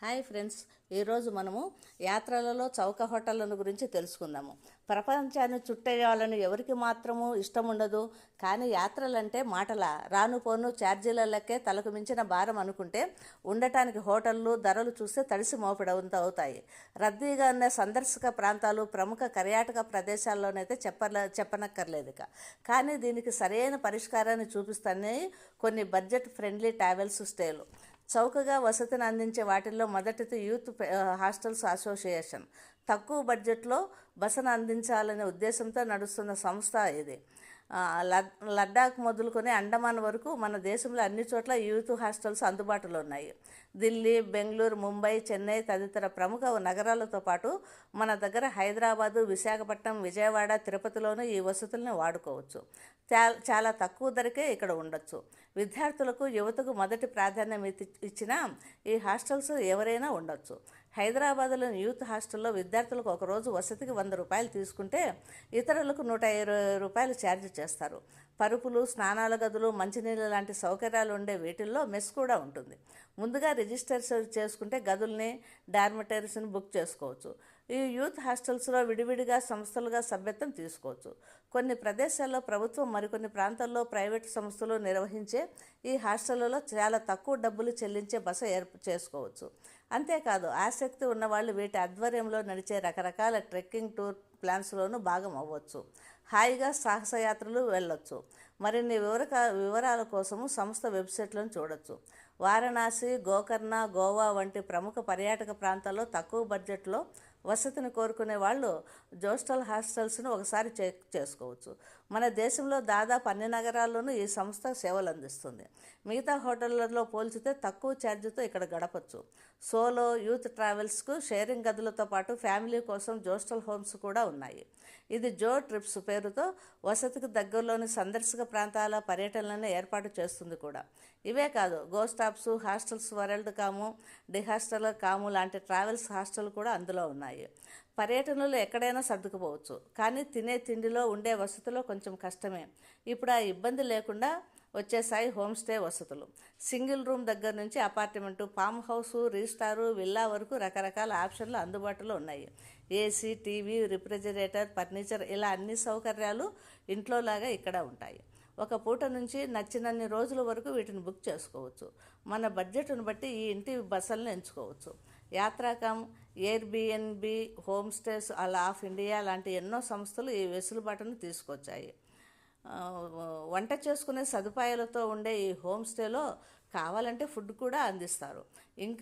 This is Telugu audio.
హాయ్ ఫ్రెండ్స్, ఈరోజు మనము యాత్రలలో చౌక హోటళ్ళను గురించి తెలుసుకుందాము. ప్రపంచాన్ని చుట్టేయాలని ఎవరికి మాత్రము ఇష్టం ఉండదు. కానీ యాత్రలంటే మాటల రాను పోను ఛార్జీల లెక్కే తలకు మించిన భారం అనుకుంటే ఉండటానికి హోటళ్ళు ధరలు చూస్తే తడిసి మోపడంత అవుతాయి. రద్దీగా ఉన్న సందర్శక ప్రాంతాలు, ప్రముఖ పర్యాటక ప్రదేశాల్లోనైతే చెప్పనక్కర్లేదు. కానీ దీనికి సరైన పరిష్కారాన్ని చూపిస్తానే కొన్ని బడ్జెట్ ఫ్రెండ్లీ ట్రావెల్స్ స్టేలు. చౌకగా వసతిని అందించే వాటిల్లో మొదటిది యూత్ హాస్టల్స్ అసోసియేషన్. తక్కువ బడ్జెట్లో బసను అందించాలనే ఉద్దేశంతో నడుస్తున్న సంస్థ ఇది. లద్దాఖ్ మొదలుకొని అండమాన్ వరకు మన దేశంలో అన్ని చోట్ల యూత్ హాస్టల్స్ అందుబాటులో ఉన్నాయి. దిల్లీ, బెంగళూరు, ముంబై, చెన్నై తదితర ప్రముఖ నగరాలతో పాటు మన దగ్గర హైదరాబాదు, విశాఖపట్నం, విజయవాడ, తిరుపతిలోనూ ఈ వసతులను వాడుకోవచ్చు. చాలా తక్కువ ధరకే ఇక్కడ ఉండొచ్చు. విద్యార్థులకు, యువతకు మొదటి ప్రాధాన్యం ఇచ్చిన ఈ హాస్టల్స్ ఎవరైనా ఉండొచ్చు. హైదరాబాద్లోని యూత్ హాస్టల్లో విద్యార్థులకు ఒకరోజు వసతికి 100 రూపాయలు తీసుకుంటే ఇతరులకు 120 రూపాయలు ఛార్జ్ చేస్తారు. పరుపులు, స్నానాల గదులు, మంచినీళ్ళ లాంటి సౌకర్యాలు ఉండే వీటిల్లో మెస్ కూడా ఉంటుంది. ముందుగా రిజిస్టర్ చేసుకుంటే గదుల్ని, డార్మిటరీస్ని బుక్ చేసుకోవచ్చు. ఈ యూత్ హాస్టల్స్లో విడివిడిగా సంస్థలుగా సభ్యత్వం తీసుకోవచ్చు. కొన్ని ప్రదేశాల్లో ప్రభుత్వం, మరికొన్ని ప్రాంతాల్లో ప్రైవేటు సంస్థలు నిర్వహించే ఈ హాస్టళ్లలో చాలా తక్కువ డబ్బులు చెల్లించే బస చేసుకోవచ్చు. అంతేకాదు, ఆసక్తి ఉన్నవాళ్ళు వీటి ఆధ్వర్యంలో నడిచే రకరకాల ట్రెక్కింగ్ టూర్ ప్లాన్స్లోనూ భాగం అవ్వచ్చు. హాయిగా సాహసయాత్రలు వెళ్ళొచ్చు. మరిన్ని వివరాల కోసము సంస్థ వెబ్సైట్లను చూడొచ్చు. వారణాసి, గోకర్ణ, గోవా వంటి ప్రముఖ పర్యాటక ప్రాంతాల్లో తక్కువ బడ్జెట్లో వసతిని కోరుకునే వాళ్ళు జోస్టల్ హాస్టల్స్ను ఒకసారి చెక్ చేసుకోవచ్చు. మన దేశంలో దాదాపు అన్ని నగరాల్లోనూ ఈ సంస్థ సేవలు అందిస్తుంది. మిగతా హోటళ్లలో పోల్చితే తక్కువ ఛార్జీతో ఇక్కడ గడపచ్చు. సోలో, యూత్ ట్రావెల్స్కు షేరింగ్ గదులతో పాటు ఫ్యామిలీ కోసం జోస్టల్ హోమ్స్ కూడా ఉన్నాయి. ఇది జో ట్రిప్స్ పేరుతో వసతికి దగ్గరలోని సందర్శక ప్రాంతాల పర్యటనలను ఏర్పాటు చేస్తుంది కూడా. ఇవే కాదు, గో స్టాప్స్, హాస్టల్స్ వరల్డ్ కాము, డిహాస్టల్ కాము లాంటి ట్రావెల్స్ హాస్టల్ కూడా అందులో ఉన్నాయి. పర్యటనలు ఎక్కడైనా సర్దుకుపోవచ్చు. కానీ తినే తిండిలో, ఉండే వసతిలో కొంచెం కష్టమే. ఇప్పుడు ఆ ఇబ్బంది లేకుండా వచ్చేసాయి హోమ్ స్టే వసతులు. సింగిల్ రూమ్ దగ్గర నుంచి అపార్ట్మెంటు, ఫామ్ హౌసు, రీస్టారు, విల్లా వరకు రకరకాల ఆప్షన్లు అందుబాటులో ఉన్నాయి. ఏసీ, టీవీ, రిఫ్రిజిరేటర్, ఫర్నిచర్ ఇలా అన్ని సౌకర్యాలు ఇంట్లోలాగా ఇక్కడ ఉంటాయి. ఒక పూట నుంచి నచ్చినన్ని రోజుల వరకు వీటిని బుక్ చేసుకోవచ్చు. మన బడ్జెట్ను బట్టి ఈ ఇంటి బసలను ఎంచుకోవచ్చు. Yatra com, Airbnb, home stays of India లాంటి ఎన్నో సంస్థలు ఈ వెసులుబాటును తీసుకొచ్చాయి. వంట చేసుకునే సదుపాయాలతో ఉండే ఈ హోమ్ స్టేలో కావాలంటే ఫుడ్ కూడా అందిస్తారు. ఇంకా